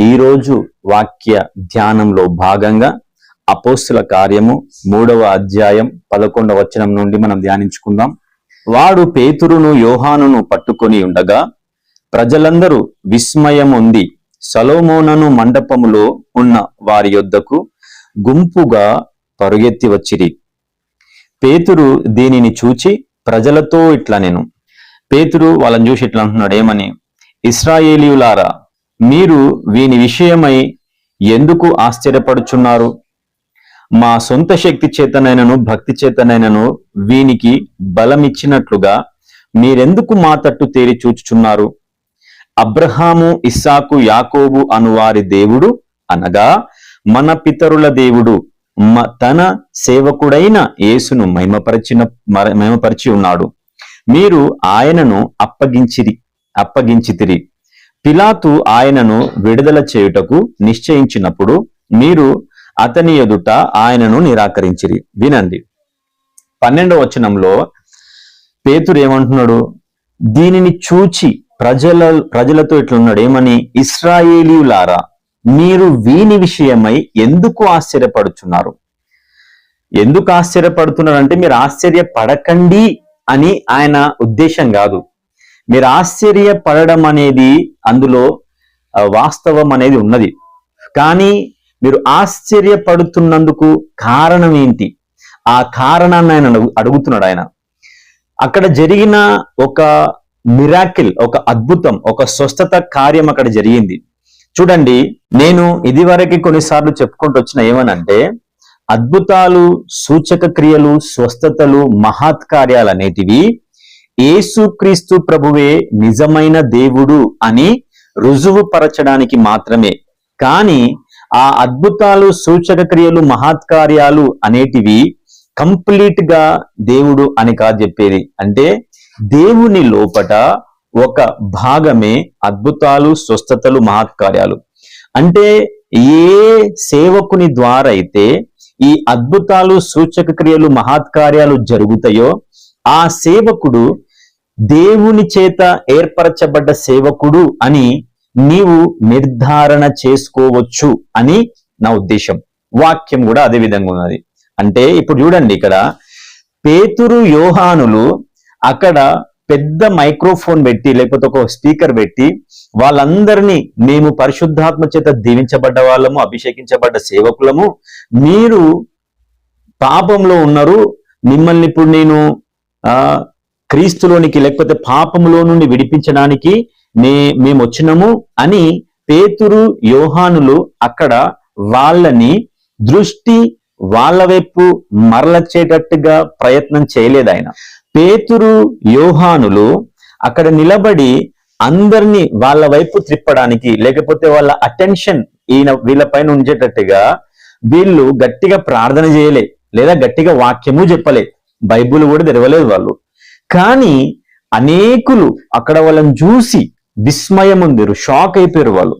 ఈరోజు వాక్య ధ్యానంలో భాగంగా అపోస్తుల కార్యము 3వ అధ్యాయం 11వ వచనం నుండి మనం ధ్యానించుకుందాం. వాడు పేతురును యోహానును పట్టుకొని ఉండగా ప్రజలందరూ విస్మయం ఉంది సొలొమోను మండపములో ఉన్న వారి యొద్దకు గుంపుగా పరుగెత్తి వచ్చిరి. పేతురు దీనిని చూచి ప్రజలతో ఇట్లా పేతురు వాళ్ళని చూసి ఇట్లా అంటున్నాడు, ఏమని? ఇశ్రాయేలీయులారా, మీరు వీని విషయమై ఎందుకు ఆశ్చర్యపడుచున్నారు? మా సొంత శక్తి చేతనైనను భక్తి చేతనైనను వీనికి బలమిచ్చినట్లుగా మీరెందుకు మా తట్టు తేరి చూచుచున్నారు? అబ్రహాము, ఇస్సాకు, యాకోబు అనువారి దేవుడు అనగా మన పితరుల దేవుడు తన సేవకుడైన యేసును మహిమపరిచి ఉన్నాడు. మీరు ఆయనను అప్పగించితిరి. పిలాతు ఆయనను విడుదల చేయుటకు నిశ్చయించినప్పుడు మీరు అతని ఎదుట ఆయనను నిరాకరించిరి. వినండి, 12వ వచనంలో పేతురు ఏమంటున్నాడు? దీనిని చూచి ప్రజలతో ఇట్లున్నాడు, ఏమని? ఇశ్రాయేలీయులారా, మీరు వీని విషయమై ఎందుకు ఆశ్చర్యపడుచున్నారు? ఎందుకు ఆశ్చర్యపడుతున్నారు అంటే మీరు ఆశ్చర్యపడకండి అని ఆయన ఉద్దేశం కాదు. మీరు ఆశ్చర్యపడడం అనేది అందులో వాస్తవం అనేది ఉన్నది. కానీ మీరు ఆశ్చర్యపడుతున్నందుకు కారణం ఏంటి? ఆ కారణాన్ని ఆయన అడుగుతున్నాడు. ఆయన అక్కడ జరిగిన ఒక మిరాకిల్, ఒక అద్భుతం, ఒక స్వస్థత కార్యం అక్కడ జరిగింది. చూడండి, నేను ఇదివరకు కొన్నిసార్లు చెప్పుకుంటూ వచ్చిన ఏమనంటే, అద్భుతాలు, సూచక క్రియలు, స్వస్థతలు, మహత్కార్యాలు అనేటివి యేసుక్రీస్తు ప్రభువే నిజమైన దేవుడు అని రుజువు పరచడానికి మాత్రమే. కానీ ఆ అద్భుతాలు, సూచక క్రియలు, మహత్కార్యాలు అనేటివి కంప్లీట్ గా దేవుడు అని కాదు చెప్పేది. అంటే దేవుని లోపట ఒక భాగమే అద్భుతాలు, స్వస్థతలు, మహత్కార్యాలు. అంటే ఏ సేవకుని ద్వారా అయితే ఈ అద్భుతాలు, సూచక క్రియలు, మహత్కార్యాలు జరుగుతాయో ఆ సేవకుడు దేవుని చేత ఏర్పరచబడ్డ సేవకుడు అని నీవు నిర్ధారణ చేసుకోవచ్చు అని నా ఉద్దేశం. వాక్యం కూడా అదే విధంగా ఉన్నది. అంటే ఇప్పుడు చూడండి, ఇక్కడ పేతురు, యోహానులు అక్కడ పెద్ద మైక్రోఫోన్ పెట్టి లేకపోతే ఒక స్పీకర్ పెట్టి వాళ్ళందరినీ, మేము పరిశుద్ధాత్మ చేత దీవించబడ్డ వాళ్ళము, అభిషేకించబడ్డ సేవకులము, మీరు పాపంలో ఉన్నారు, మిమ్మల్ని ఇప్పుడు నేను క్రీస్తులోనికి లేకపోతే పాపములో నుండి విడిపించడానికి మేము వచ్చినము అని పేతురు, యోహానులు అక్కడ వాళ్ళని దృష్టి వాళ్ళ వైపు మరలచేటట్టుగా ప్రయత్నం చేయలేదు ఆయన. పేతురు, యోహానులు అక్కడ నిలబడి అందరినీ వాళ్ళ వైపు త్రిప్పడానికి లేకపోతే వాళ్ళ అటెన్షన్ వీళ్ళ పైన ఉంచేటట్టుగా వీళ్ళు గట్టిగా ప్రార్థన చేయలే, లేదా గట్టిగా వాక్యము చెప్పలే, బైబుల్ కూడా తెరవలేదు వాళ్ళు. కానీ అనేకులు అక్కడ వాళ్ళని చూసి విస్మయం ఉందిరు, షాక్ అయిపోయారు, వాళ్ళు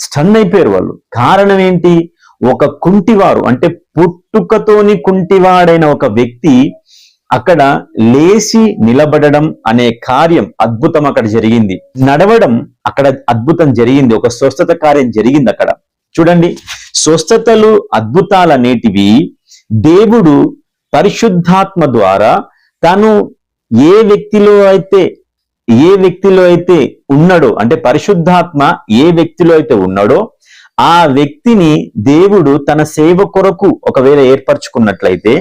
స్టన్ అయిపోయారు వాళ్ళు. కారణం ఏంటి? ఒక కుంటివారు, అంటే పుట్టుకతోని కుంటివాడైన ఒక వ్యక్తి అక్కడ లేచి నిలబడడం అనే కార్యం, అద్భుతం అక్కడ జరిగింది. నడవడం అక్కడ అద్భుతం జరిగింది, ఒక స్వస్థత కార్యం జరిగింది అక్కడ. చూడండి, స్వస్థతలు, అద్భుతాలు అనేటివి దేవుడు పరిశుద్ధాత్మ ద్వారా తను ఏ వ్యక్తిలో అయితే ఉన్నాడో, అంటే పరిశుద్ధాత్మ ఏ వ్యక్తిలో అయితే ఉన్నాడో ఆ వ్యక్తిని దేవుడు తన సేవ కొరకు ఒకవేళ ఏర్పరచుకున్నట్లయితే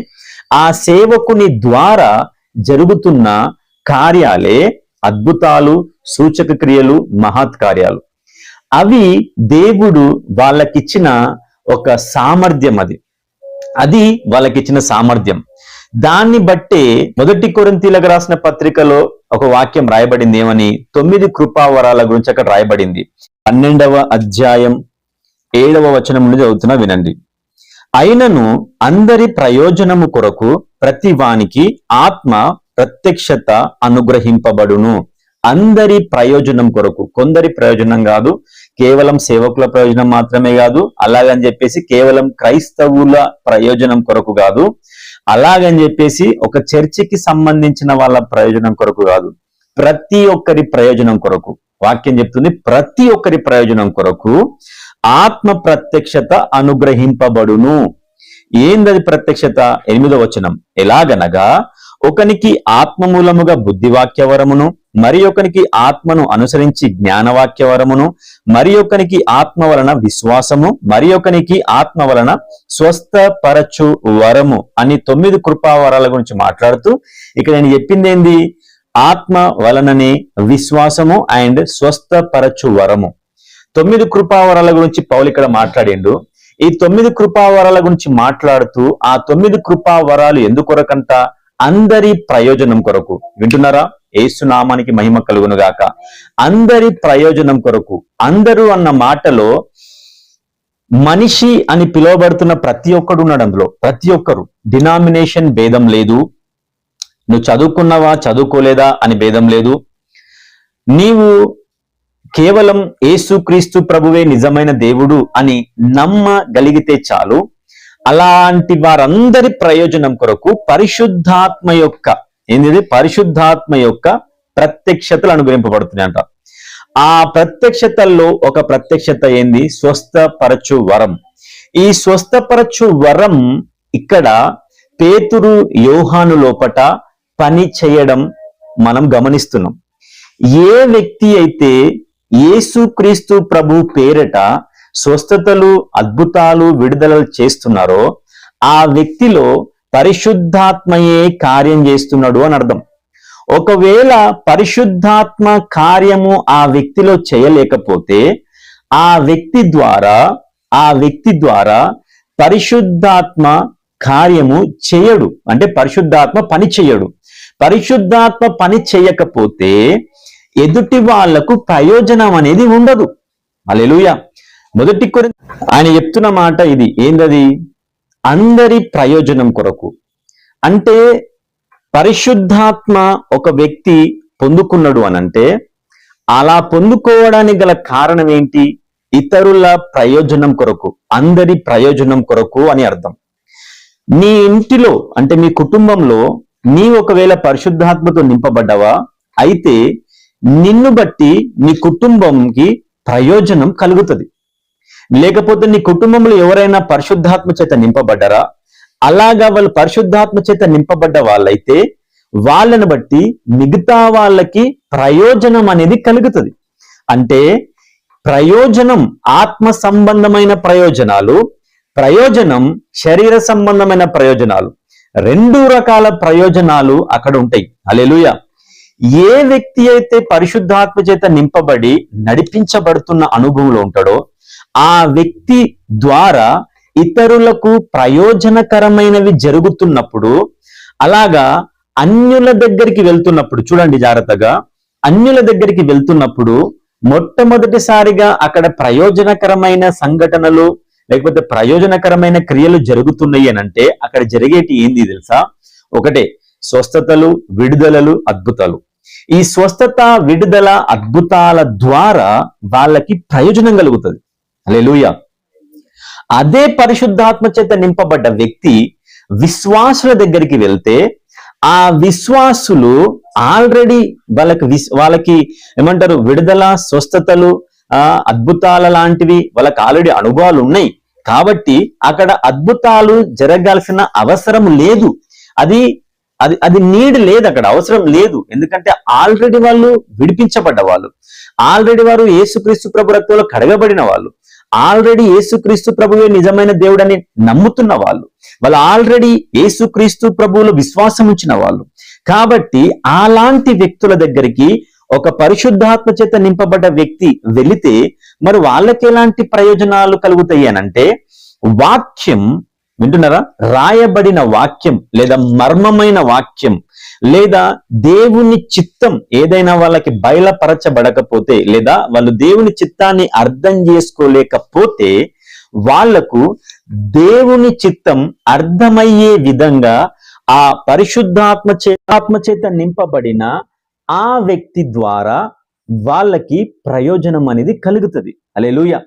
ఆ సేవకుని ద్వారా జరుగుతున్న కార్యాలే అద్భుతాలు, సూచక క్రియలు, మహత్కార్యాలు. అవి దేవుడు వాళ్ళకిచ్చిన ఒక సామర్థ్యం, అది వాళ్ళకిచ్చిన సామర్థ్యం. దాన్ని బట్టే 1 కొరింథీయులకు రాసిన పత్రికలో ఒక వాక్యం రాయబడింది, ఏమని? 9 కృపావరాల గురించి అక్కడ రాయబడింది. 12వ అధ్యాయం 7వ వచనం నుండి చదువుతున్నా, వినండి. అయినను అందరి ప్రయోజనము కొరకు ప్రతి వానికి ఆత్మ ప్రత్యక్షత అనుగ్రహింపబడును. అందరి ప్రయోజనం కొరకు, కొందరి ప్రయోజనం కాదు, కేవలం సేవకుల ప్రయోజనం మాత్రమే కాదు, అలాగని చెప్పేసి కేవలం క్రైస్తవుల ప్రయోజనం కొరకు కాదు, అలాగని చెప్పేసి ఒక చర్చికి సంబంధించిన వాళ్ళ ప్రయోజనం కొరకు కాదు, ప్రతి ఒక్కరి ప్రయోజనం కొరకు. వాక్యం చెప్తుంది, ప్రతి ఒక్కరి ప్రయోజనం కొరకు ఆత్మ ప్రత్యక్షత అనుగ్రహింపబడును. ఏందది ప్రత్యక్షత? 8వ వచనం, ఎలాగనగా ఒకనికి ఆత్మ మూలముగా బుద్ధివాక్య వరమును, మరి ఒకనికి ఆత్మను అనుసరించి జ్ఞానవాక్య వరమును, మరి ఒకనికి ఆత్మ వలన విశ్వాసము, మరి ఒకనికి ఆత్మ వలన స్వస్థపరచు వరము అని 9 కృపావరాల గురించి మాట్లాడుతూ ఇక్కడ నేను చెప్పింది ఏంది? ఆత్మ వలననే విశ్వాసము అండ్ స్వస్థపరచు వరము. 9 కృపావరాల గురించి పౌలు ఇక్కడ మాట్లాడిండు. ఈ 9 కృపావరాల గురించి మాట్లాడుతూ ఆ 9 కృపావరాలు ఎందుకొరకంట? అందరి ప్రయోజనం కొరకు. వింటున్నారా? యేసు నామానికి మహిమ కలుగును గాక. అందరి ప్రయోజనం కొరకు. అందరూ అన్న మాటలో మనిషి అని పిలువబడుతున్న ప్రతి ఒక్కడు ఉన్నాడు అందులో. ప్రతి ఒక్కరు, డినామినేషన్ భేదం లేదు, నువ్వు చదువుకున్నావా చదువుకోలేదా అని భేదం లేదు, నీవు కేవలం యేసుక్రీస్తు ప్రభువే నిజమైన దేవుడు అని నమ్మగలిగితే చాలు. అలాంటి వారందరి ప్రయోజనం కొరకు పరిశుద్ధాత్మ యొక్క పరిశుద్ధాత్మ యొక్క ప్రత్యక్షతలు అనుగ్రహింపబడుతున్నాయంట. ఆ ప్రత్యక్షతల్లో ఒక ప్రత్యక్షత ఏంది? స్వస్థపరచు వరం. ఈ స్వస్థపరచు వరం ఇక్కడ పేతురు యోహాను లోపట పని చేయడం మనం గమనిస్తున్నాం. ఏ వ్యక్తి అయితే యేసుక్రీస్తు ప్రభు పేరిట స్వస్థతలు, అద్భుతాలు, విడుదలలు చేస్తున్నారో ఆ వ్యక్తిలో పరిశుద్ధాత్మయే కార్యం చేస్తున్నాడు అని అర్థం. ఒకవేళ పరిశుద్ధాత్మ కార్యము ఆ వ్యక్తిలో చేయలేకపోతే ఆ వ్యక్తి ద్వారా పరిశుద్ధాత్మ కార్యము చేయడు. అంటే పరిశుద్ధాత్మ పని చేయడు. పరిశుద్ధాత్మ పని చేయకపోతే ఎదుటి వాళ్లకు ప్రయోజనం అనేది ఉండదు. హల్లెలూయా. మొదటి ఆయన చెప్తున్న మాట ఇది. ఏందది? అందరి ప్రయోజనం కొరకు. అంటే పరిశుద్ధాత్మ ఒక వ్యక్తి పొందుకున్నాడు అనంటే అలా పొందుకోవడానికి గల కారణం ఏంటి? ఇతరుల ప్రయోజనం కొరకు, అందరి ప్రయోజనం కొరకు అని అర్థం. నీ ఇంటిలో అంటే మీ కుటుంబంలో నీ ఒకవేళ పరిశుద్ధాత్మతో నింపబడ్డావా అయితే నిన్ను బట్టి నీ కుటుంబంకి ప్రయోజనం కలుగుతుంది. లేకపోతే నీ కుటుంబంలో ఎవరైనా పరిశుద్ధాత్మ చేత నింపబడ్డారా? అలాగా వాళ్ళు పరిశుద్ధాత్మ చేత నింపబడ్డ వాళ్ళైతే వాళ్ళని బట్టి మిగతా వాళ్ళకి ప్రయోజనం అనేది కలుగుతుంది. అంటే ప్రయోజనం ఆత్మ సంబంధమైన ప్రయోజనాలు, ప్రయోజనం శరీర సంబంధమైన ప్రయోజనాలు, 2 రకాల ప్రయోజనాలు అక్కడ ఉంటాయి. హల్లెలూయా. ఏ వ్యక్తి అయితే పరిశుద్ధాత్మ చేత నింపబడి నడిపించబడుతున్న అనుభవంలో ఉంటాడో ఆ వ్యక్తి ద్వారా ఇతరులకు ప్రయోజనకరమైనవి జరుగుతున్నప్పుడు, అలాగా అన్యుల దగ్గరికి వెళ్తున్నప్పుడు, చూడండి జాగ్రత్తగా, అన్యుల దగ్గరికి వెళ్తున్నప్పుడు మొట్టమొదటిసారిగా అక్కడ ప్రయోజనకరమైన సంఘటనలు లేకపోతే ప్రయోజనకరమైన క్రియలు జరుగుతున్నాయి అనంటే అక్కడ జరిగేటి ఏంది తెలుసా? ఒకటే, స్వస్థతలు, విడుదలలు, అద్భుతాలు. ఈ స్వస్థత, విడుదల, అద్భుతాల ద్వారా వాళ్ళకి ప్రయోజనం కలుగుతుంది. హల్లెలూయా. అదే పరిశుద్ధాత్మ చేత నింపబడ్డ వ్యక్తి విశ్వాసుల దగ్గరికి వెళ్తే ఆ విశ్వాసులు ఆల్రెడీ వాళ్ళకి ఏమంటారు, విడుదల, స్వస్థతలు, అద్భుతాల లాంటివి వాళ్ళకి ఆల్రెడీ అనుభవాలు ఉన్నాయి. కాబట్టి అక్కడ అద్భుతాలు జరగాల్సిన అవసరం లేదు. అది నీడ్ లేదు, అక్కడ అవసరం లేదు. ఎందుకంటే ఆల్రెడీ వాళ్ళు విడిపించబడ్డ వాళ్ళు, ఆల్రెడీ వారు యేసుక్రీస్తు ప్రభు రక్తంలో కడగబడిన వాళ్ళు, ఆల్రెడీ యేసుక్రీస్తు ప్రభువే నిజమైన దేవుడని నమ్ముతున్న వాళ్ళు ఆల్రెడీ యేసుక్రీస్తు ప్రభువులో విశ్వాసం ఉంచిన వాళ్ళు. కాబట్టి అలాంటి వ్యక్తుల దగ్గరికి ఒక పరిశుద్ధాత్మ చేత నింపబడ్డ వ్యక్తి వెళితే మరి వాళ్ళకి ఎలాంటి ప్రయోజనాలు కలుగుతాయి అనంటే, వాక్యం వింటున్నారా? రాయబడిన వాక్యం లేదా మర్మమైన వాక్యం లేదా దేవుని చిత్తం ఏదైనా వాళ్ళకి బయలుపరచబడకపోతే లేదా వాళ్ళు దేవుని చిత్తాన్ని అర్థం చేసుకోలేకపోతే వాళ్లకు దేవుని చిత్తం అర్థమయ్యే విధంగా ఆ పరిశుద్ధాత్మ చేత నింపబడిన ఆ వ్యక్తి ద్వారా వాళ్ళకి ప్రయోజనం అనేది కలుగుతుంది. హల్లెలూయా.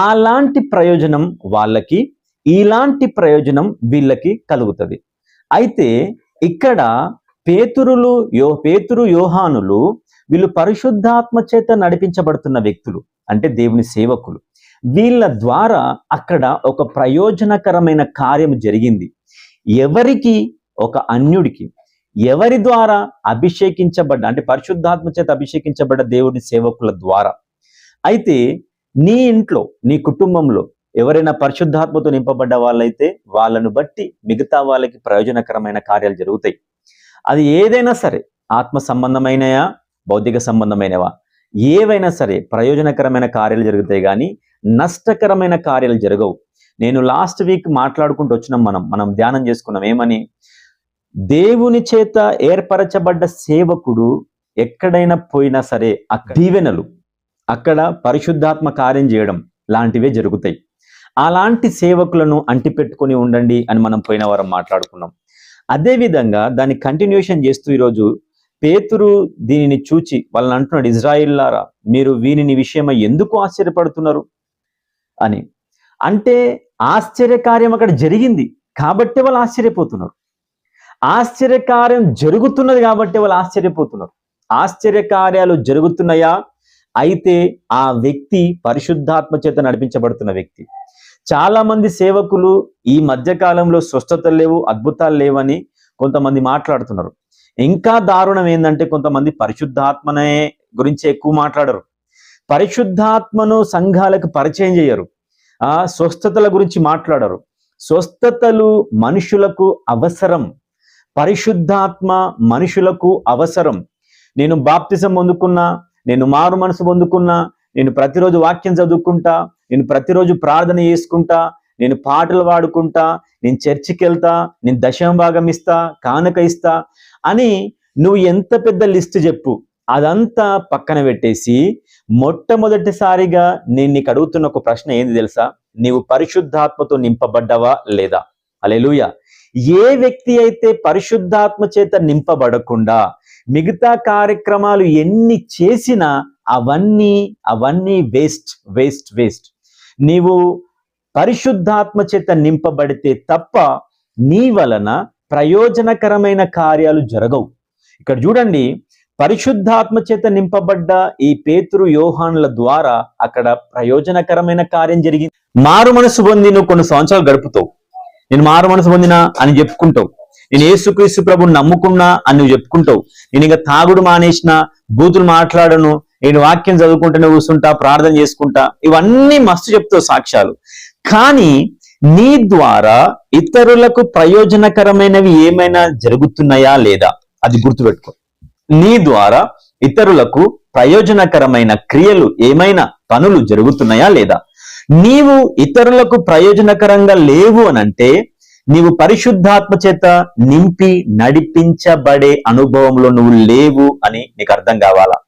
అలాంటి ప్రయోజనం వాళ్ళకి, ఇలాంటి ప్రయోజనం వీళ్ళకి కలుగుతుంది. అయితే ఇక్కడ పేతురు యోహానులు వీళ్ళు పరిశుద్ధాత్మ చేత నడిపించబడుతున్న వ్యక్తులు, అంటే దేవుని సేవకులు. వీళ్ళ ద్వారా అక్కడ ఒక ప్రయోజనకరమైన కార్యం జరిగింది. ఎవరికి? ఒక అన్యుడికి. ఎవరి ద్వారా? అభిషేకించబడ్డ, అంటే పరిశుద్ధాత్మ చేత అభిషేకించబడ్డ దేవుని సేవకుల ద్వారా. అయితే నీ ఇంట్లో, నీ కుటుంబంలో ఎవరైనా పరిశుద్ధాత్మతో నింపబడ్డ వాళ్ళైతే వాళ్ళను బట్టి మిగతా వాళ్ళకి ప్రయోజనకరమైన కార్యాలు జరుగుతాయి. అది ఏదైనా సరే, ఆత్మ సంబంధమైనయా, భౌతిక సంబంధమైనవా, ఏవైనా సరే ప్రయోజనకరమైన కార్యాలు జరుగుతాయి, కానీ నష్టకరమైన కార్యాలు జరగవు. నేను లాస్ట్ వీక్ మాట్లాడుకుంటూ వచ్చినాం, మనం ధ్యానం చేసుకున్నాం. ఏమని? దేవుని చేత ఏర్పరచబడ్డ సేవకుడు ఎక్కడైనా పోయినా సరే అక్కడ దీవెనలు, అక్కడ పరిశుద్ధాత్మ కార్యం చేయడం లాంటివే జరుగుతాయి. అలాంటి సేవకులను అంటిపెట్టుకొని ఉండండి అని మనం పోయిన వారం మాట్లాడుకున్నాం. అదేవిధంగా దాన్ని కంటిన్యూషన్ చేస్తూ ఈరోజు పేతురు దీనిని చూచి వాళ్ళని అంటున్నాడు, ఇజ్రాయిల్లారా, మీరు వీనిని విషయమై ఎందుకు ఆశ్చర్యపడుతున్నారు అని. అంటే ఆశ్చర్యకార్యం అక్కడ జరిగింది కాబట్టి వాళ్ళు ఆశ్చర్యపోతున్నారు. ఆశ్చర్యకార్యం జరుగుతున్నది కాబట్టి వాళ్ళు ఆశ్చర్యపోతున్నారు. ఆశ్చర్యకార్యాలు జరుగుతున్నాయా? అయితే ఆ వ్యక్తి పరిశుద్ధాత్మ చేత నడిపించబడుతున్న వ్యక్తి. చాలా మంది సేవకులు ఈ మధ్యకాలంలో స్వస్థతలు లేవు, అద్భుతాలు లేవని కొంతమంది మాట్లాడుతున్నారు. ఇంకా దారుణం ఏంటంటే కొంతమంది పరిశుద్ధాత్మనే గురించి ఎక్కువ మాట్లాడరు, పరిశుద్ధాత్మను సంఘాలకు పరిచయం చేయరు, స్వస్థతల గురించి మాట్లాడరు. స్వస్థతలు మనుషులకు అవసరం, పరిశుద్ధాత్మ మనుషులకు అవసరం. నేను బాప్తిజం పొందుకున్నా, నేను మారు మనసు పొందుకున్నా, నేను ప్రతిరోజు వాక్యం చదువుకుంటా, నేను ప్రతిరోజు ప్రార్థన చేసుకుంటా, నేను పాటలు పాడుకుంటా, నేను చర్చికి వెళ్తా, నేను దశమ భాగం ఇస్తా, కానుక ఇస్తా అని నువ్వు ఎంత పెద్ద లిస్ట్ చెప్పు, అదంతా పక్కన పెట్టేసి మొట్టమొదటిసారిగా నేను నీకు అడుగుతున్న ఒక ప్రశ్న ఏంది తెలుసా? నీవు పరిశుద్ధాత్మతో నింపబడ్డావా లేదా? హల్లెలూయా. ఏ వ్యక్తి అయితే పరిశుద్ధాత్మ చేత నింపబడకుండా మిగతా కార్యక్రమాలు ఎన్ని చేసినా అవన్నీ వేస్ట్ వేస్ట్ వేస్ట్. నీవు పరిశుద్ధాత్మ చేత నింపబడితే తప్ప నీ వలన ప్రయోజనకరమైన కార్యాలు జరగవు. ఇక్కడ చూడండి, పరిశుద్ధాత్మ చేత నింపబడ్డ ఈ పేతురు యోహానుల ద్వారా అక్కడ ప్రయోజనకరమైన కార్యం జరిగింది. మారు మనసు పొంది నువ్వు కొన్ని సంవత్సరాలు గడుపుతావు, నేను మారు మనసు పొందినా అని చెప్పుకుంటావు, నేను యేసుక్రీస్తు ప్రభుని నమ్ముకున్నా అని నువ్వు చెప్పుకుంటావు, నేను ఇంకా తాగుడు మానేసిన, బూతులు మాట్లాడను, నేను వాక్యం చదువుకుంటూనే కూర్చుంటా, ప్రార్థన చేసుకుంటా, ఇవన్నీ మస్తు చెప్తావు సాక్ష్యాలు. కానీ నీ ద్వారా ఇతరులకు ప్రయోజనకరమైనవి ఏమైనా జరుగుతున్నాయా లేదా? అది గుర్తుపెట్టుకో. నీ ద్వారా ఇతరులకు ప్రయోజనకరమైన క్రియలు, ఏమైనా పనులు జరుగుతున్నాయా లేదా? నీవు ఇతరులకు ప్రయోజనకరంగా లేవు అనంటే నీవు పరిశుద్ధాత్మ చేత నింపి నడిపించబడే అనుభవంలో నువ్వు లేవు అని నీకు అర్థం కావాలా.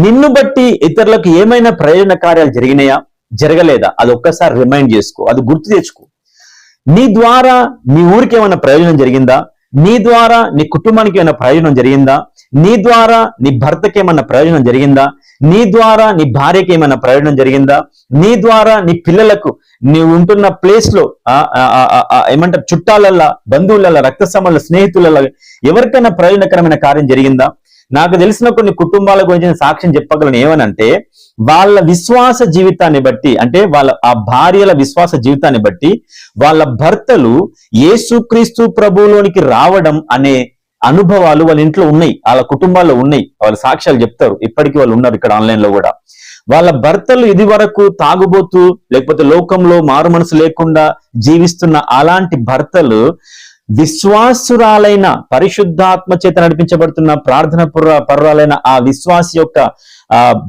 నిన్ను బట్టి ఇతరులకు ఏమైనా ప్రయోజన కార్యాలు జరిగినాయా, జరగలేదా? అది ఒక్కసారి రిమైండ్ చేసుకో, అది గుర్తు తెచ్చుకో. నీ ద్వారా నీ ఊరికి ఏమైనా ప్రయోజనం జరిగిందా? నీ ద్వారా నీ కుటుంబానికి ఏమైనా ప్రయోజనం జరిగిందా? నీ ద్వారా నీ భర్తకి ఏమైనా ప్రయోజనం జరిగిందా? నీ ద్వారా నీ భార్యకి ఏమైనా ప్రయోజనం జరిగిందా? నీ ద్వారా నీ పిల్లలకు, నీవు ఉంటున్న ప్లేస్ లో ఏమంటారు, చుట్టాలల్లా, బంధువులల్లా, రక్త సంబంధ స్నేహితులల్లా ఎవరికైనా ప్రయోజనకరమైన కార్యం జరిగిందా? నాకు తెలిసిన కొన్ని కుటుంబాల గురించి సాక్ష్యం చెప్పగలను. ఏమనంటే వాళ్ళ విశ్వాస జీవితాన్ని బట్టి, అంటే వాళ్ళ ఆ భార్యల విశ్వాస జీవితాన్ని బట్టి వాళ్ళ భర్తలు యేసుక్రీస్తు ప్రభువులోనికి రావడం అనే అనుభవాలు వాళ్ళ ఇంట్లో ఉన్నాయి, వాళ్ళ కుటుంబాల్లో ఉన్నాయి. వాళ్ళ సాక్ష్యాలు చెప్తారు, ఇప్పటికీ వాళ్ళు ఉన్నారు ఇక్కడ ఆన్లైన్ లో కూడా. వాళ్ళ భర్తలు ఇది వరకు తాగుబోతూ లేకపోతే లోకంలో మారు మనసు లేకుండా జీవిస్తున్న అలాంటి భర్తలు విశ్వాసురాలైన, పరిశుద్ధాత్మ చేత నడిపించబడుతున్న, ప్రార్థన పరురాలైన ఆ విశ్వాసి యొక్క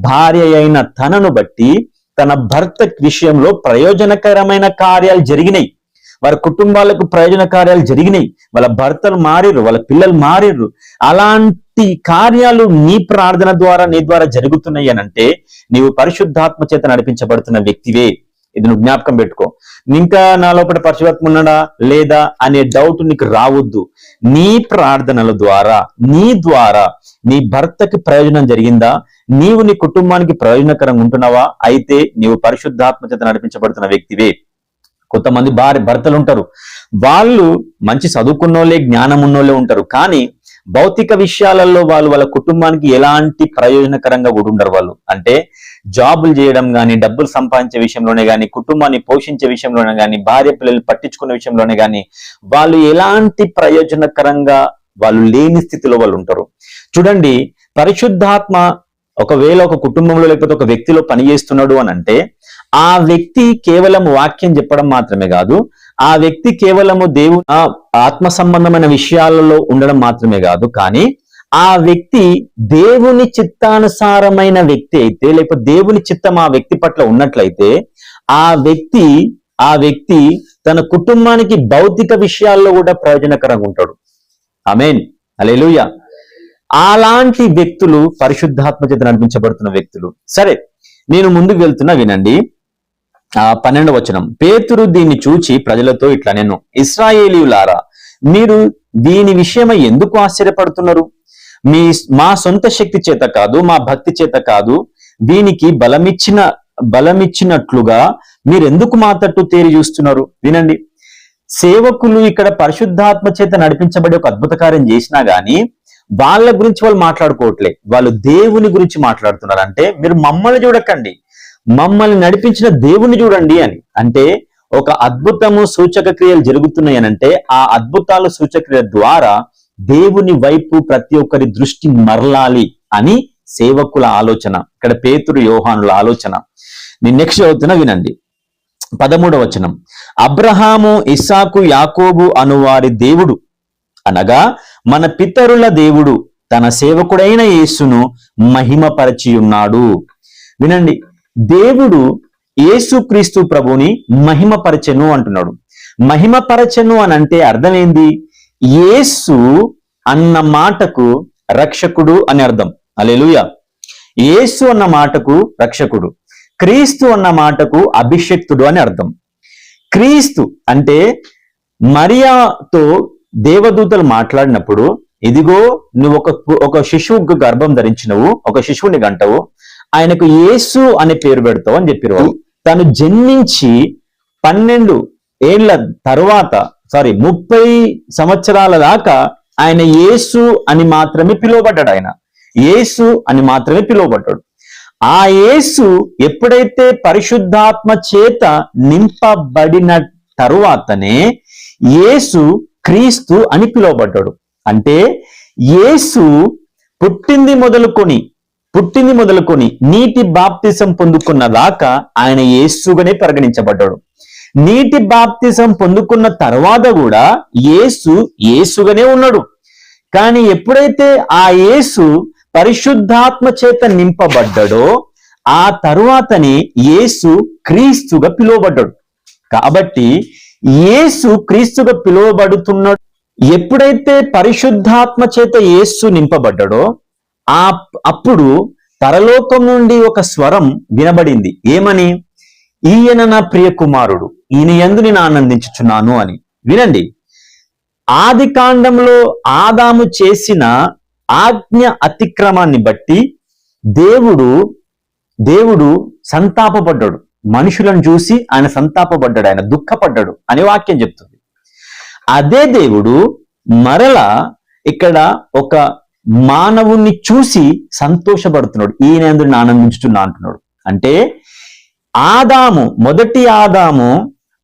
భార్య అయిన తనను బట్టి తన భర్త విషయంలో ప్రయోజనకరమైన కార్యాలు జరిగినాయి, వారి కుటుంబాలకు ప్రయోజన కార్యాలు జరిగినాయి, వాళ్ళ భర్తలు మారిర్రు, వాళ్ళ పిల్లలు మారిర్రు. అలాంటి కార్యాలు నీ ప్రార్థన ద్వారా, నీ ద్వారా జరుగుతున్నాయి అనంటే నీవు పరిశుద్ధాత్మ చేత నడిపించబడుతున్న వ్యక్తివే. ఇది నువ్వు జ్ఞాపకం పెట్టుకో. ఇంకా నా లోపల పరిశుద్ధాత్మ ఉన్నాడా లేదా అనే డౌట్ నీకు రావద్దు. నీ ప్రార్థనల ద్వారా, నీ ద్వారా నీ భర్తకి ప్రయోజనం జరిగిందా? నీవు నీ కుటుంబానికి ప్రయోజనకరంగా ఉంటున్నావా? అయితే నీవు పరిశుద్ధాత్మ చేత నడిపించబడుతున్న వ్యక్తివే. కొంతమంది భర్తలు ఉంటారు, వాళ్ళు మంచి చదువుకున్నోళ్ళే, జ్ఞానం ఉన్నోళ్ళే ఉంటారు, కానీ భౌతిక విషయాలలో వాళ్ళ కుటుంబానికి ఎలాంటి ప్రయోజనకరంగా కూడా ఉండరు. వాళ్ళు అంటే జాబులు చేయడం కానీ, డబ్బులు సంపాదించే విషయంలోనే కానీ, కుటుంబాన్ని పోషించే విషయంలోనే కానీ, భార్య పిల్లలు పట్టించుకునే విషయంలోనే కానీ వాళ్ళు ఎలాంటి ప్రయోజనకరంగా వాళ్ళు లేని స్థితిలో వాళ్ళు ఉంటారు. చూడండి, పరిశుద్ధాత్మ ఒకవేళ ఒక కుటుంబంలో లేకపోతే ఒక వ్యక్తిలో పనిచేస్తున్నాడు అని అంటే ఆ వ్యక్తి కేవలం వాక్యం చెప్పడం మాత్రమే కాదు, ఆ వ్యక్తి కేవలము దేవుని ఆత్మ సంబంధమైన విషయాలలో ఉండడం మాత్రమే కాదు, కానీ ఆ వ్యక్తి దేవుని చిత్తానుసారమైన వ్యక్తి అయితే, లేకపోతే దేవుని చిత్తం ఆ వ్యక్తి పట్ల ఉన్నట్లయితే ఆ వ్యక్తి తన కుటుంబానికి భౌతిక విషయాల్లో కూడా ప్రయోజనకరంగా ఉంటాడు. ఆమేన్, హల్లెలూయా. అలాంటి వ్యక్తులు పరిశుద్ధాత్మ చేత నడిపించబడుతున్న వ్యక్తులు. సరే, నేను ముందుకు వెళ్తున్నా, వినండి. 12వ వచనం, పేతురు దీన్ని చూచి ప్రజలతో ఇట్లా నేను, ఇశ్రాయేలీయులారా, మీరు దీని విషయమై ఎందుకు ఆశ్చర్యపడుతున్నారు? మా సొంత శక్తి చేత కాదు, మా భక్తి చేత కాదు, దీనికి బలమిచ్చినట్లుగా మీరెందుకు మా తట్టు తేరి చూస్తున్నారు? వినండి, సేవకులు ఇక్కడ పరిశుద్ధాత్మ చేత నడిపించబడి ఒక అద్భుత కార్యం చేసినా గాని వాళ్ళ గురించి వాళ్ళు మాట్లాడుకోవట్లే, వాళ్ళు దేవుని గురించి మాట్లాడుతున్నారు. అంటే మీరు మమ్మల్ని చూడకండి, మమ్మల్ని నడిపించిన దేవుని చూడండి అని. అంటే ఒక అద్భుతము సూచక క్రియలు జరుగుతున్నాయి అని అంటే ఆ అద్భుతాలు సూచక్రియల ద్వారా దేవుని వైపు ప్రతి ఒక్కరి దృష్టి మరలాలి అని సేవకుల ఆలోచన. ఇక్కడ పేతురు యోహానుల ఆలోచన. నేను నెక్స్ట్ చదువుతున్నా, వినండి. 13వ వచనం, అబ్రహాము, ఇస్సాకు, యాకోబు అనువారి దేవుడు అనగా మన పితరుల దేవుడు తన సేవకుడైన యేసును మహిమపరచి ఉన్నాడు. వినండి, దేవుడు యేసుక్రీస్తు ప్రభుని మహిమపరచెను అంటున్నాడు. మహిమపరచెను అని అంటే అర్థం ఏంది? యేసు అన్న మాటకు రక్షకుడు అని అర్థం. హల్లెలూయా. యేసు అన్న మాటకు రక్షకుడు, క్రీస్తు అన్న మాటకు అభిషేక్తుడు అని అర్థం. క్రీస్తు అంటే మరియాతో దేవదూతలు మాట్లాడినప్పుడు, ఇదిగో నువ్వు ఒక శిశువుకు గర్భం ధరించినవు, ఒక శిశువుని గంటవు, ఆయనకు యేసు అనే పేరు పెడతావు అని చెప్పారు వాళ్ళు. తను జన్మించి 12 ఏళ్ల తర్వాత 30 సంవత్సరాల దాకా ఆయన యేసు అని మాత్రమే పిలువబడ్డాడు. ఆయన యేసు అని మాత్రమే పిలువబడ్డాడు. ఆ యేసు ఎప్పుడైతే పరిశుద్ధాత్మ చేత నింపబడిన తరువాతనే యేసు క్రీస్తు అని పిలువబడ్డాడు. అంటే యేసు పుట్టింది మొదలుకొని నీటి బాప్తిసం పొందుకున్న దాకా ఆయన యేసుగానే పరిగణించబడ్డాడు. నీటి బాప్తిసం పొందుకున్న తర్వాత కూడా యేసుగానే ఉన్నాడు. కానీ ఎప్పుడైతే ఆ యేసు పరిశుద్ధాత్మ చేత నింపబడ్డాడో ఆ తరువాతనే యేసు క్రీస్తుగా పిలువబడ్డాడు. కాబట్టి యేసు క్రీస్తుగా పిలువబడుతున్నాడు. ఎప్పుడైతే పరిశుద్ధాత్మ చేత యేసు నింపబడ్డాడో అప్పుడు పరలోకం నుండి ఒక స్వరం వినబడింది. ఏమని? ఈయన నా ప్రియ కుమారుడు, ఈయన యందు నేను ఆనందించుచున్నాను అని. వినండి, ఆది కాండంలో ఆదాము చేసిన ఆజ్ఞ అతిక్రమాన్ని బట్టి దేవుడు సంతాపపడ్డాడు. మనుషులను చూసి ఆయన సంతాపపడ్డాడు, ఆయన దుఃఖపడ్డాడు అనే వాక్యం చెప్తుంది. అదే దేవుడు మరలా ఇక్కడ ఒక మానవుణ్ణి చూసి సంతోషపడుతున్నాడు. ఈయన యందు నేను ఆనందించుతున్నా అంటున్నాడు. అంటే మొదటి ఆదాము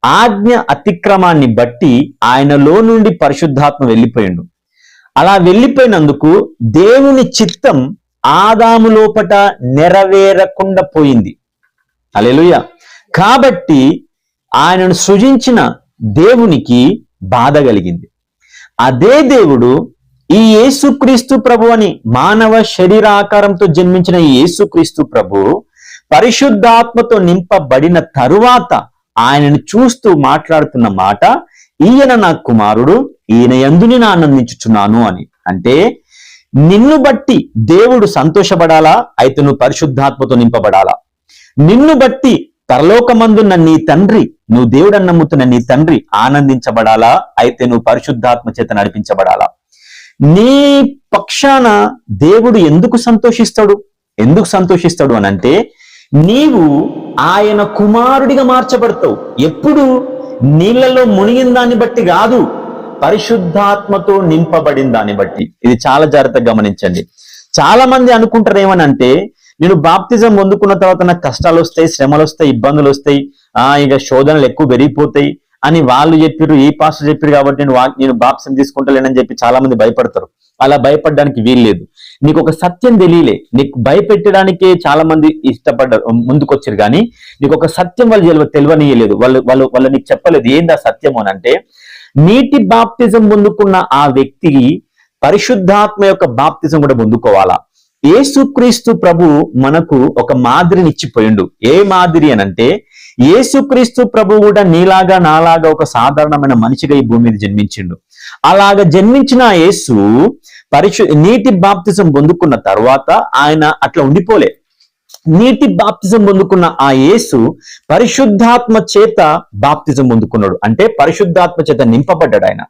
ఆజ్ఞ అతిక్రమాన్ని బట్టి ఆయనలో నుండి పరిశుద్ధాత్మ వెళ్ళిపోయిండు. అలా వెళ్ళిపోయినందుకు దేవుని చిత్తం ఆదాము లోపట నెరవేరకుండా పోయింది. హల్లెలూయా. కాబట్టి ఆయనను సృజించిన దేవునికి బాధ కలిగింది. అదే దేవుడు ఈ యేసుక్రీస్తు ప్రభు అని మానవ శరీరాకారంతో జన్మించిన ఈ యేసుక్రీస్తు ప్రభు పరిశుద్ధాత్మతో నింపబడిన తరువాత ఆయనను చూస్తూ మాట్లాడుతున్న మాట, ఈయన నా కుమారుడు, ఈయన యందు నేను ఆనందించుచున్నాను అని. అంటే నిన్ను బట్టి దేవుడు సంతోషపడాలా? అయితే నువ్వు పరిశుద్ధాత్మతో నింపబడాలా. నిన్ను బట్టి పరలోకమందున్న నీ తండ్రి, నువ్వు దేవుడని నమ్ముతున్న నీ తండ్రి ఆనందించబడాలా? అయితే నువ్వు పరిశుద్ధాత్మ చేత నడిపించబడాలా. నీ పక్షాన దేవుడు ఎందుకు సంతోషిస్తాడు అని అంటే నీవు ఆయన కుమారుడిగా మార్చబడతావు. ఎప్పుడు? నీళ్లలో మునిగిన దాన్ని బట్టి కాదు, పరిశుద్ధాత్మతో నింపబడిన దాన్ని బట్టి. ఇది చాలా జాగ్రత్తగా గమనించండి. చాలా మంది అనుకుంటారు ఏమనంటే, నేను బాప్తిజం పొందుకున్న తర్వాత నాకు కష్టాలు వస్తాయి, శ్రమలు వస్తాయి, ఇబ్బందులు వస్తాయి, ఇక శోధనలు ఎక్కువ పెరిగిపోతాయి అని వాళ్ళు చెప్పారు, ఈ పాస్టర్ చెప్పారు కాబట్టి నేను బాప్తిజం తీసుకుంటలేనని చెప్పి చాలా మంది భయపడతారు. అలా భయపడడానికి వీల్లేదు. నీకు ఒక సత్యం తెలియలే, నీకు భయపెట్టడానికే చాలా మంది ఇష్టపడ్డారు, ముందుకొచ్చారు, కానీ నీకు ఒక సత్యం వాళ్ళు తెలియనీయలేదు. వాళ్ళు నీకు చెప్పలేదు ఏంది ఆ సత్యం అని అంటే, నీటి బాప్తిజం పొందుకున్న ఆ వ్యక్తి పరిశుద్ధాత్మ యొక్క బాప్తిజం కూడా పొందుకోవాలా. యేసుక్రీస్తు ప్రభు మనకు ఒక మాదిరిని ఇచ్చిపోయిండు. ఏ మాదిరి అనంటే, యేసుక్రీస్తు ప్రభు కూడా నీలాగా నాలాగా ఒక సాధారణమైన మనిషిగా ఈ భూమి మీద జన్మించిండు. అలాగా జన్మించిన యేసు నీటి బాప్తిజం పొందుకున్న తర్వాత ఆయన అట్లా ఉండిపోలే. నీటి బాప్తిజం పొందుకున్న ఆ యేసు పరిశుద్ధాత్మ చేత బాప్తిజం పొందుకున్నాడు. అంటే పరిశుద్ధాత్మ చేత నింపబడ్డాడు ఆయన.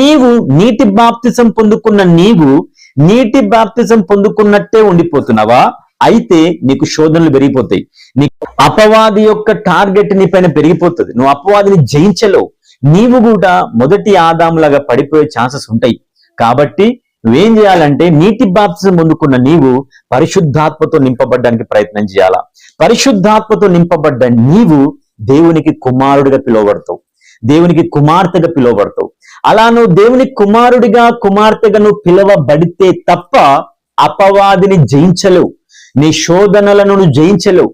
నీవు నీటి బాప్తిజం పొందుకున్న నీవు నీటి బాప్తిజం పొందుకున్నట్టే ఉండిపోతున్నావా? అయితే నీకు శోధనలు పెరిగిపోతాయి. నీకు అపవాది యొక్క టార్గెట్ నీ పైన పెరిగిపోతుంది. నువ్వు అపవాదిని జయించలేవు. నీవు కూడా మొదటి ఆదాములాగా పడిపోయే ఛాన్సెస్ ఉంటాయి. కాబట్టి నువ్వేం చేయాలంటే, నీటి బాప్తిజం పొందుకున్న నీవు పరిశుద్ధాత్మతో నింపబడ్డానికి ప్రయత్నం చేయాలా. పరిశుద్ధాత్మతో నింపబడ్డ నీవు దేవునికి కుమారుడిగా పిలువబడతావు, దేవునికి కుమార్తెగా పిలువబడతావు. అలా నువ్వు దేవుని కుమారుడిగా కుమార్తెగా నువ్వు పిలువబడితే తప్ప అపవాదిని జయించలేవు, నీ శోధనలను నువ్వు జయించలేవు.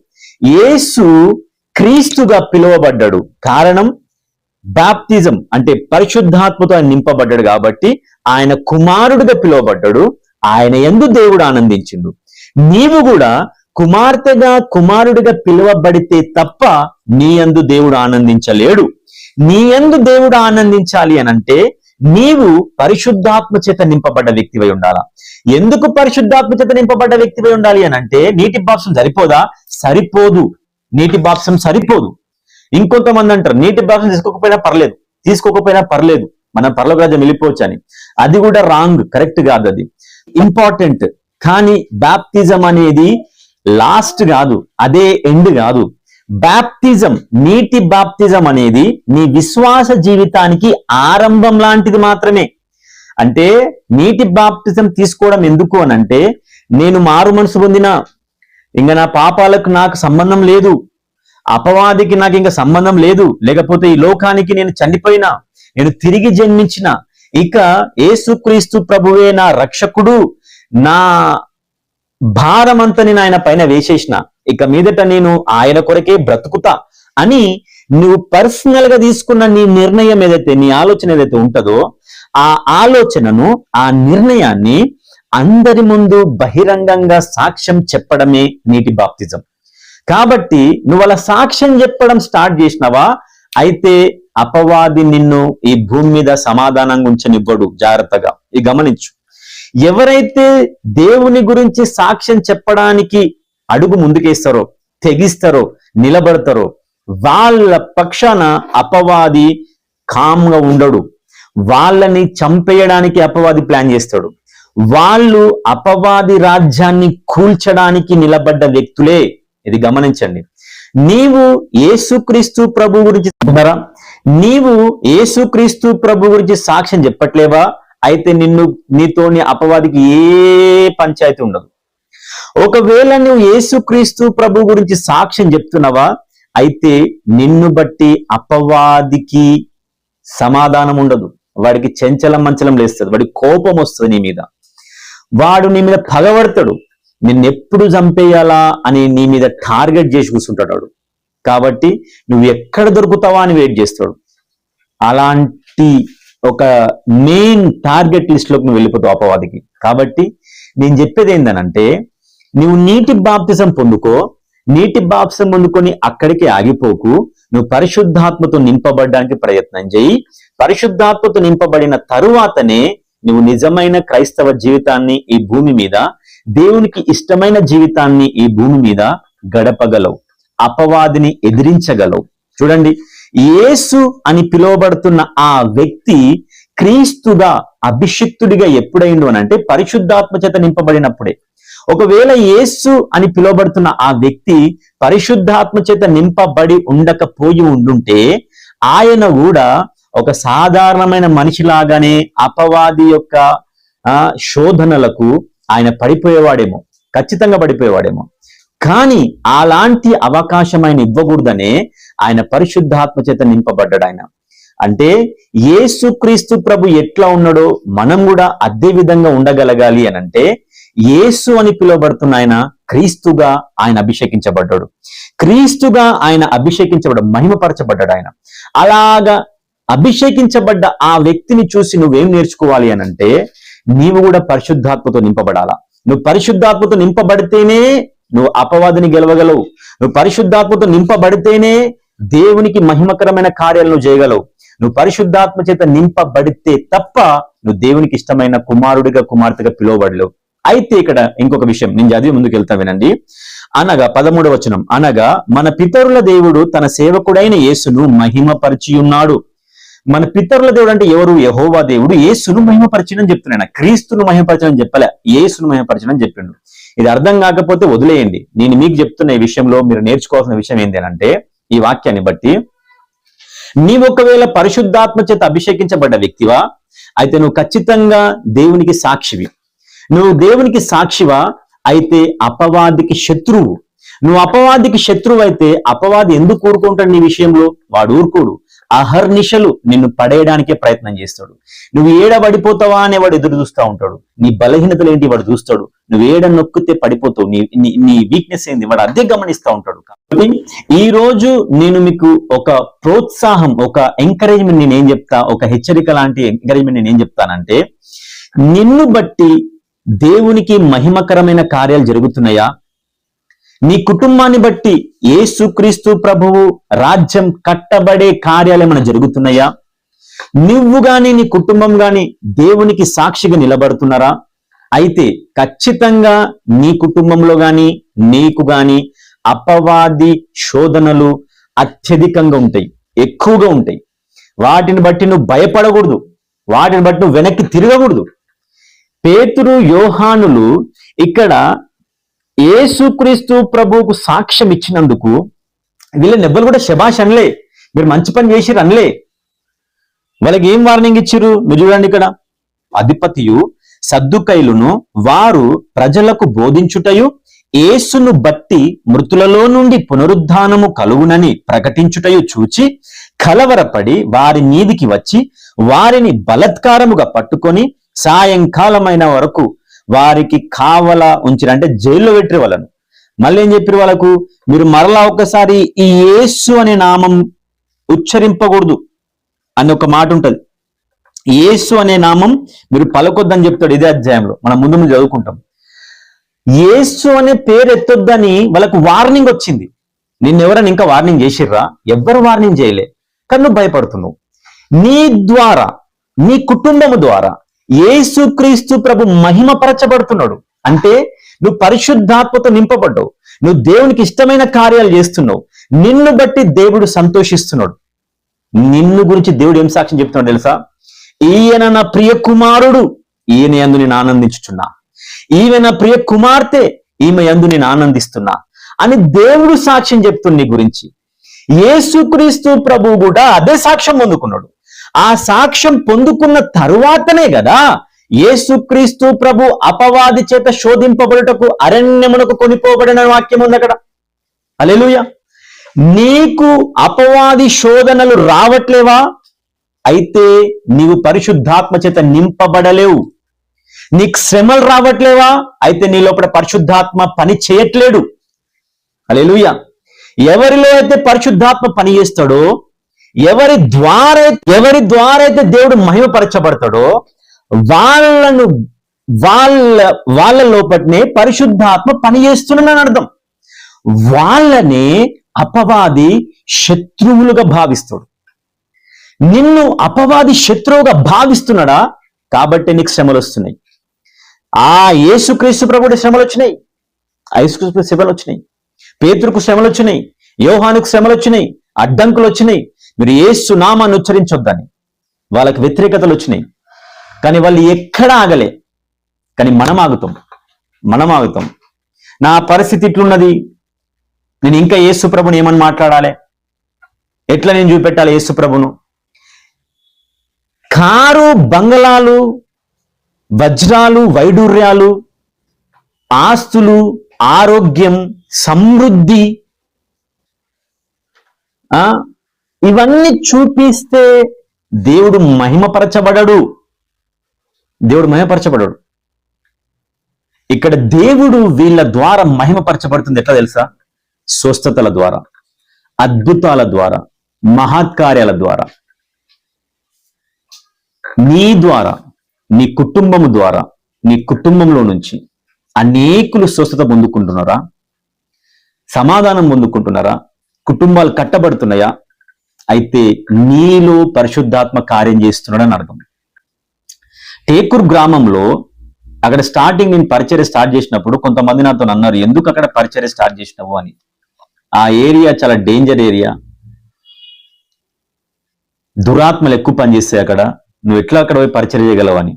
యేసు క్రీస్తుగా పిలువబడ్డాడు. కారణం బాప్తిజం అంటే పరిశుద్ధాత్మతో ఆయన నింపబడ్డాడు కాబట్టి ఆయన కుమారుడిగా పిలువబడ్డాడు. ఆయన యందు దేవుడు ఆనందించిండు. నీవు కూడా కుమార్తెగా కుమారుడిగా పిలువబడితే తప్ప నీ యందు దేవుడు ఆనందించలేడు. నీ యందు దేవుడు ఆనందించాలి అనంటే నీవు పరిశుద్ధాత్మ చేత నింపబడ్డ వ్యక్తివై ఉండాలా. ఎందుకు పరిశుద్ధాత్మ చేత నింపబడ్డ వ్యక్తివై ఉండాలి అనంటే, నీటి బాప్సం సరిపోదా? సరిపోదు. నీటి బాప్సం సరిపోదు. ఇంకొంతమంది అంటారు నీటి బాప్సం తీసుకోకపోయినా పర్లేదు, మనం పరలోక రాజ్యం వెళ్ళిపోవచ్చు అని. అది కూడా రాంగ్, కరెక్ట్ కాదు. అది ఇంపార్టెంట్, కానీ బాప్తిజం అనేది లాస్ట్ కాదు, అదే ఎండ్ కాదు. బాప్తిజం, నీటి బాప్తిజం అనేది నీ విశ్వాస జీవితానికి ఆరంభం లాంటిది మాత్రమే. అంటే నీటి బాప్తిజం తీసుకోవడం ఎందుకు అనంటే, నేను మారు మనసు పొందినా, ఇంకా నా పాపాలకు నాకు సంబంధం లేదు, అపవాదికి నాకు ఇంకా సంబంధం లేదు, లేకపోతే ఈ లోకానికి నేను చనిపోయినా, నేను తిరిగి జన్మించిన, ఇక యేసుక్రీస్తు ప్రభువే నా రక్షకుడు, నా భారమంతా నేను ఆయన పైన వేసేసిన, ఇక మీదట నేను ఆయన కొరకే బ్రతుకుతా అని నువ్వు పర్సనల్ గా తీసుకున్న నీ నిర్ణయం ఏదైతే, నీ ఆలోచన ఏదైతే ఉంటుందో, ఆ ఆలోచనను, ఆ నిర్ణయాన్ని అందరి ముందు బహిరంగంగా సాక్ష్యం చెప్పడమే నీటి బాప్తిజం. కాబట్టి నువ్వు అలా సాక్ష్యం చెప్పడం స్టార్ట్ చేసినావా, అయితే అపవాది నిన్ను ఈ భూమి మీద సమాధానంగా ఉంచనివ్వడు. జాగ్రత్తగా ఈ గమనించు. ఎవరైతే దేవుని గురించి సాక్ష్యం చెప్పడానికి అడుగు ముందుకేస్తారో, తెగిస్తారో, నిలబడతారో, వాళ్ళ పక్షాన అపవాది కామ్గా ఉండడు. వాళ్ళని చంపేయడానికి అపవాది ప్లాన్ చేస్తాడు. వాళ్ళు అపవాది రాజ్యాన్ని కూల్చడానికి నిలబడ్డ వ్యక్తులే. ఇది గమనించండి. నీవు యేసుక్రీస్తు ప్రభు గురించి చెప్తున్నారా? నీవు యేసుక్రీస్తు ప్రభు గురించి సాక్ష్యం చెప్పట్లేవా? అయితే నీతోని అపవాదికి ఏ పంచాయతీ ఉండదు. ఒకవేళ నువ్వు యేసుక్రీస్తు ప్రభు గురించి సాక్ష్యం చెప్తున్నావా, అయితే నిన్ను బట్టి అపవాదికి సమాధానం ఉండదు. వాడికి చెంచలం మంచలం లేస్తుంది, వాడికి కోపం వస్తుంది నీ మీద, వాడు నీ మీద పగబడతాడు, నిన్నెప్పుడు చంపేయాలా అని నీ మీద టార్గెట్ చేసి కూర్చుంటాడు. కాబట్టి నువ్వు ఎక్కడ దొరుకుతావా అని వెయిట్ చేస్తాడు. అలాంటి ఒక మెయిన్ టార్గెట్ లిస్ట్ లోకి నువ్వు వెళ్ళిపోతావు అపవాదికి. కాబట్టి నేను చెప్పేది ఏంటనంటే, నువ్వు నీటి బాప్తిజం పొందుకో, నీటి బాప్తిజం పొందుకొని అక్కడికి ఆగిపోకు. నువ్వు పరిశుద్ధాత్మతో నింపబడడానికి ప్రయత్నం చేయి. పరిశుద్ధాత్మతో నింపబడిన తరువాతనే నువ్వు నిజమైన క్రైస్తవ జీవితాన్ని ఈ భూమి మీద, దేవునికి ఇష్టమైన జీవితాన్ని ఈ భూమి మీద గడపగలవు, అపవాదిని ఎదిరించగలవు. చూడండి, యేసు అని పిలువబడుతున్న ఆ వ్యక్తి క్రీస్తుగా, అభిషిక్తుడిగా ఎప్పుడైండు అని అంటే పరిశుద్ధాత్మ చేత నింపబడినప్పుడే. ఒకవేళ యేసు అని పిలువబడుతున్న ఆ వ్యక్తి పరిశుద్ధాత్మ చేత నింపబడి ఉండకపోయి ఉండుంటే ఆయన కూడా ఒక సాధారణమైన మనిషిలాగానే అపవాది యొక్క శోధనలకు ఆయన పడిపోయేవాడేమో, ఖచ్చితంగా పడిపోయేవాడేమో. కానీ అలాంటి అవకాశం ఆయన ఇవ్వకూడదనే ఆయన పరిశుద్ధాత్మ చేత నింపబడ్డాడు. ఆయన అంటే యేసుక్రీస్తు ప్రభు ఎట్లా ఉన్నాడో మనం కూడా అదే విధంగా ఉండగలగాలి అని అంటే యేసు అని పిలువబడుతున్న ఆయన క్రీస్తుగా ఆయన అభిషేకించబడ్డాడు. క్రీస్తుగా ఆయన అభిషేకించబడ్డ మహిమపరచబడ్డాడు. ఆయన అలాగా అభిషేకించబడ్డ ఆ వ్యక్తిని చూసి నువ్వేం నేర్చుకోవాలి అని అంటే నీవు కూడా పరిశుద్ధాత్మతో నింపబడాలా. నువ్వు పరిశుద్ధాత్మతో నింపబడితేనే నువ్వు అపవాదిని గెలవగలవు. నువ్వు పరిశుద్ధాత్మతో నింపబడితేనే దేవునికి మహిమకరమైన కార్యాలను చేయగలవు. నువ్వు పరిశుద్ధాత్మ చేత నింపబడితే తప్ప నువ్వు దేవునికి ఇష్టమైన కుమారుడిగా కుమార్తెగా పిలువబడలేవు. అయితే ఇక్కడ ఇంకొక విషయం నేను చదివి ముందుకు వెళ్తా వినండి. అనగా 13వ వచనం, అనగా మన పితరుల దేవుడు తన సేవకుడైన యేసును మహిమపరిచి ఉన్నాడు. మన పితరుల దేవుడు అంటే ఎవరు? యెహోవా దేవుడు యేసును మహిమపరిచిన చెప్తున్నాను. క్రీస్తును మహిమపరచడం చెప్పలే, యేసును మహిమపరచడం చెప్పిండు. ఇది అర్థం కాకపోతే వదిలేయండి. నేను మీకు చెప్తున్న ఈ విషయంలో మీరు నేర్చుకోవాల్సిన విషయం ఏంటి అంటే ఈ వాక్యాన్ని బట్టి నీవు ఒకవేళ పరిశుద్ధాత్మ చేత అభిషేకించబడ్డ వ్యక్తివా అయితే నువ్వు ఖచ్చితంగా దేవునికి సాక్షివి. నువ్వు దేవునికి సాక్షివా అయితే అపవాదికి శత్రువు. నువ్వు అపవాదికి శత్రువు అయితే అపవాది ఎందుకు ఊరుకుంటాడు నీ విషయంలో? వాడు ఊరుకోడు. అహర్నిశలు నిన్ను పడేయడానికే ప్రయత్నం చేస్తాడు. నువ్వు ఏడబడిపోతావా అనే వాడు ఎదురు చూస్తూ ఉంటాడు. నీ బలహీనతలు ఏంటి వాడు చూస్తాడు. నువ్వు ఏడ నొక్కితే పడిపోతావు, నీ వీక్నెస్ ఏంది వాడు అదే గమనిస్తూ ఉంటాడు. కాబట్టి ఈ రోజు నేను మీకు ఒక ప్రోత్సాహం, ఒక ఎంకరేజ్మెంట్ నేనేం చెప్తా, ఒక హెచ్చరిక లాంటి ఎంకరేజ్మెంట్ నేనేం చెప్తానంటే నిన్ను బట్టి దేవునికి మహిమకరమైన కార్యాలు జరుగుతున్నాయా? నీ కుటుంబాన్ని బట్టి యేసుక్రీస్తు ప్రభువు రాజ్యం కట్టబడే కార్యాలు ఏమైనా జరుగుతున్నాయా? నువ్వు గాని నీ కుటుంబం గాని దేవునికి సాక్షిగా నిలబడుతున్నారా? అయితే ఖచ్చితంగా నీ కుటుంబంలో గాని నీకు గాని అపవాది శోధనలు అత్యధికంగా ఉంటాయి, ఎక్కువగా ఉంటాయి. వాటిని బట్టి నువ్వు భయపడకూడదు, వాటిని బట్టి నువ్వు వెనక్కి తిరగకూడదు. పేతురు యోహానులు ఇక్కడ యేసుక్రీస్తు ప్రభువుకు సాక్ష్యం ఇచ్చినందుకు వీళ్ళని ఎవ్వరు కూడా శబాష్ అనలే, మీరు మంచి పని చేసిరు అనలే. వాళ్ళకి ఏం వార్నింగ్ ఇచ్చిరు మీరు చూడండి. ఇక్కడ అధిపతియు సద్దుకైలును వారు ప్రజలకు బోధించుటయు యేసును బట్టి మృతులలో నుండి పునరుద్ధానము కలుగునని ప్రకటించుటయు చూచి కలవరపడి వారి మీదికి వచ్చి వారిని బలత్కారముగా పట్టుకొని సాయంకాలమైన వరకు వారికి కావల ఉంచిరు, అంటే జైల్లో పెట్టిరు వాళ్ళను. మళ్ళీ ఏం చెప్పారు వాళ్ళకు? మీరు మరలా ఒకసారి ఈ యేసు అనే నామం ఉచ్చరింపకూడదు అని ఒక మాట ఉంటది. యేసు అనే నామం మీరు పలకొద్దని చెప్తాడు ఇదే అధ్యాయంలో, మనం ముందు చదువుకుంటాం. యేసు అనే పేరు ఎత్తొద్దని వాళ్ళకు వార్నింగ్ వచ్చింది. నిన్నెవరైనా ఇంకా వార్నింగ్ చేసిర్రా? ఎవ్వరు వార్నింగ్ చేయలే, కానీ నువ్వు భయపడుతున్నావు. నీ ద్వారా, నీ కుటుంబము ద్వారా యేసుక్రీస్తు ప్రభు మహిమపరచబడుతున్నాడు. అంటే నువ్వు పరిశుద్ధాత్మతో నింపబడ్డావు, నువ్వు దేవునికి ఇష్టమైన కార్యాలు చేస్తున్నావు, నిన్ను బట్టి దేవుడు సంతోషిస్తున్నాడు. నిన్ను గురించి దేవుడు ఏం సాక్ష్యం చెప్తున్నాడు తెలుసా? ఈయన నా ప్రియ కుమారుడు, ఈయన యందు నేను ఆనందించుచున్నా, ఈమె నా ప్రియ కుమార్తె, ఈమె యందు నేను ఆనందిస్తున్నా అని దేవుడు సాక్ష్యం చెప్తుంది నీ గురించి. యేసుక్రీస్తు ప్రభువు కూడా అదే సాక్ష్యం పొందుకున్నాడు. ఆ సాక్ష్యం పొందుకున్న తరువాతనే కదా యేసుక్రీస్తు ప్రభు అపవాది చేత శోధింపబడుటకు అరణ్యమునకు కొనిపోబడిన వాక్యం ఉంది అక్కడ. హల్లెలూయా. నీకు అపవాది శోధనలు రావట్లేవా? అయితే నీవు పరిశుద్ధాత్మ చేత నింపబడలేవు. నీకు శ్రమలు రావట్లేవా? అయితే నీ లోపల పరిశుద్ధాత్మ పని చేయట్లేడు. హల్లెలూయా. ఎవరిలో అయితే పరిశుద్ధాత్మ పని చేస్తాడో, ఎవరి ద్వారా అయితే దేవుడు మహిమపరచబడతాడో వాళ్ళ లోపలనే పరిశుద్ధాత్మ పని చేస్తున్నాడని అర్థం. వాళ్ళనే అపవాది శత్రువులుగా భావిస్తాడు. నిన్ను అపవాది శత్రువుగా భావిస్తున్నాడా? కాబట్టి నీకు శ్రమలు వస్తున్నాయి. ఆ యేసుక్రీస్తు ప్రభువుకి శ్రమలు వచ్చినాయి, యేసుక్రీస్తు శ్రమలు వచ్చినాయి, పేతురుకు శ్రమలు వచ్చినాయి, యోహానుకు శ్రమలు వచ్చినాయి, అడ్డంకులు వచ్చినాయి. మీరు యేసు నామాన్ని ఉచ్చరించొద్దని వాళ్ళకి వ్యతిరేకతలు వచ్చినాయి. కానీ వాళ్ళు ఎక్కడ ఆగలే. కానీ మనం ఆగుతాం. నా పరిస్థితి ఇట్లున్నది, నేను ఇంకా యేసు ప్రభుని ఏమని మాట్లాడాలి, ఎట్లా నేను చూపెట్టాలి యేసు ప్రభును? కారు బంగళాలు, వజ్రాలు, వైడూర్యాలు, ఆస్తులు, ఆరోగ్యం, సమృద్ధి, ఇవన్నీ చూపిస్తే దేవుడు మహిమపరచబడడు. దేవుడు మహిమపరచబడడు. ఇక్కడ దేవుడు వీళ్ళ ద్వారా మహిమపరచబడుతుంది. ఎట్లా తెలుసా? స్వస్థతల ద్వారా, అద్భుతాల ద్వారా, మహత్కార్యాల ద్వారా. నీ ద్వారా, నీ కుటుంబము ద్వారా, నీ కుటుంబంలో నుంచి అనేకులు స్వస్థత పొందుకుంటున్నారా? సమాధానం పొందుకుంటున్నారా? కుటుంబాలు కట్టబడుతున్నాయా? అయితే నీలో పరిశుద్ధాత్మ కార్యం చేస్తున్నాడని అర్థం. టేకూర్ గ్రామంలో అక్కడ స్టార్టింగ్ నేను పరిచర్య స్టార్ట్ చేసినప్పుడు కొంతమంది నాతో అన్నారు, ఎందుకు అక్కడ పరిచర్య స్టార్ట్ చేసినావు అని. ఆ ఏరియా చాలా డేంజర్ ఏరియా, దురాత్మలు ఎక్కువ పనిచేస్తాయి అక్కడ, నువ్వు ఎట్లా అక్కడ పోయి పరిచర్య చేయగలవని.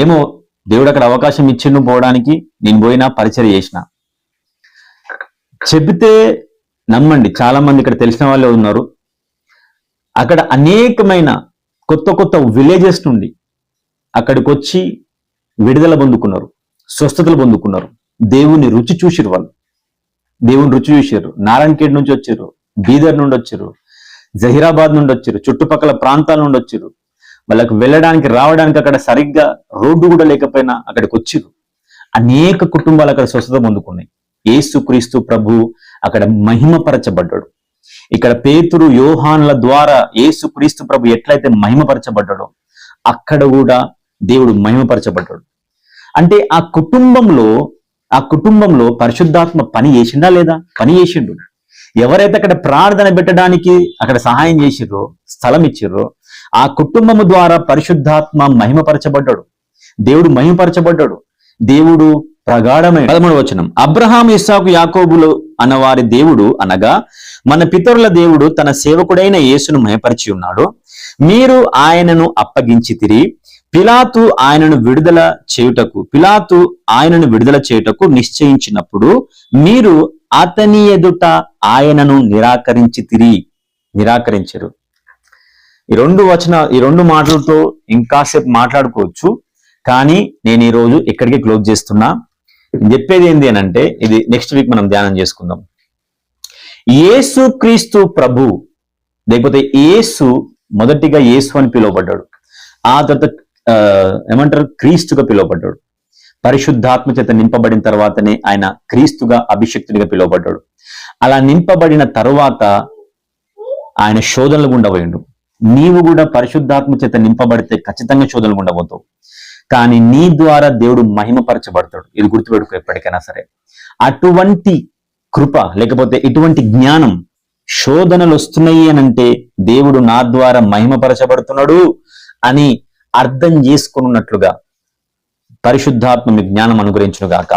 ఏమో దేవుడు అక్కడ అవకాశం ఇచ్చిండు పోవడానికి, నేను పోయినా పరిచర్య చేసిన. చెబితే నమ్మండి, చాలా మంది ఇక్కడ తెలిసిన వాళ్ళే ఉన్నారు. అక్కడ అనేకమైన కొత్త కొత్త విలేజెస్ నుండి అక్కడికి వచ్చి విడుదల పొందుకున్నారు, స్వస్థతలు పొందుకున్నారు. దేవుని రుచి చూసిరు. వాళ్ళు దేవుని రుచి చూసారు. నారాయణఖేడ్ నుంచి వచ్చారు, బీదర్ నుండి వచ్చారు, జహీరాబాద్ నుండి వచ్చారు, చుట్టుపక్కల ప్రాంతాల నుండి వచ్చారు. వాళ్ళకి వెళ్ళడానికి రావడానికి అక్కడ సరిగ్గా రోడ్డు కూడా లేకపోయినా అక్కడికి వచ్చిరు. అనేక కుటుంబాలు అక్కడ స్వస్థత పొందుకున్నాయి. యేసుక్రీస్తు ప్రభు అక్కడ మహిమపరచబడ్డాడు. ఇక్కడ పేతురు, యోహానుల ద్వారా యేసుక్రీస్తు ప్రభు ఎట్లయితే మహిమపరచబడ్డాడో అక్కడ కూడా దేవుడు మహిమపరచబడ్డాడు. అంటే ఆ కుటుంబంలో పరిశుద్ధాత్మ పని చేసిండా లేదా? పని చేసిండు. ఎవరైతే అక్కడ ప్రార్థన పెట్టడానికి అక్కడ సహాయం చేసిర్రో, స్థలం ఇచ్చిర్రో, ఆ కుటుంబము ద్వారా పరిశుద్ధాత్మ మహిమపరచబడ్డాడు. దేవుడు మహిమపరచబడ్డాడు. దేవుడు ప్రగాఢమైన 13వ వచనం, అబ్రహాం, ఇస్సాకు, యాకోబులు అన్నవారి దేవుడు అనగా మన పితరుల దేవుడు తన సేవకుడైన యేసును మహిమపరిచి ఉన్నాడు. మీరు ఆయనను అప్పగించితిరి. పిలాతు ఆయనను విడుదల చేయుటకు నిశ్చయించినప్పుడు మీరు అతని ఎదుట ఆయనను నిరాకరించరు. ఈ రెండు మాటలతో ఇంకాసేపు మాట్లాడుకోవచ్చు, కానీ నేను ఈ రోజు ఇక్కడికి క్లోజ్ చేస్తున్నా. చెప్పేది ఏంటి అని అంటే, ఇది నెక్స్ట్ వీక్ మనం ధ్యానం చేసుకుందాం. యేసు క్రీస్తు ప్రభు, లేకపోతే యేసు మొదటిగా యేసు అని పిలువబడ్డాడు. ఆ తర్వాత ఏమంటారు, క్రీస్తుగా పిలువబడ్డాడు. పరిశుద్ధాత్మ చేత నింపబడిన తర్వాతనే ఆయన క్రీస్తుగా, అభిషక్తుడిగా పిలువబడ్డాడు. అలా నింపబడిన తరువాత ఆయన శోధనలు గుండా పోయిండు. నీవు కూడా పరిశుద్ధాత్మ చేత నింపబడితే ఖచ్చితంగా శోధనలు గుండా పోతావు. కానీ నీ ద్వారా దేవుడు మహిమపరచబడతాడు. ఇది గుర్తుపెట్టుకో ఎప్పటికైనా సరే. అటువంటి కృప లేకపోతే ఇటువంటి జ్ఞానం, శోధనలు వస్తున్నాయి అనంటే దేవుడు నా ద్వారా మహిమపరచబడుతున్నాడు అని అర్థం చేసుకున్నట్లుగా పరిశుద్ధాత్మ మీ జ్ఞానం అనుగ్రహించును గాక.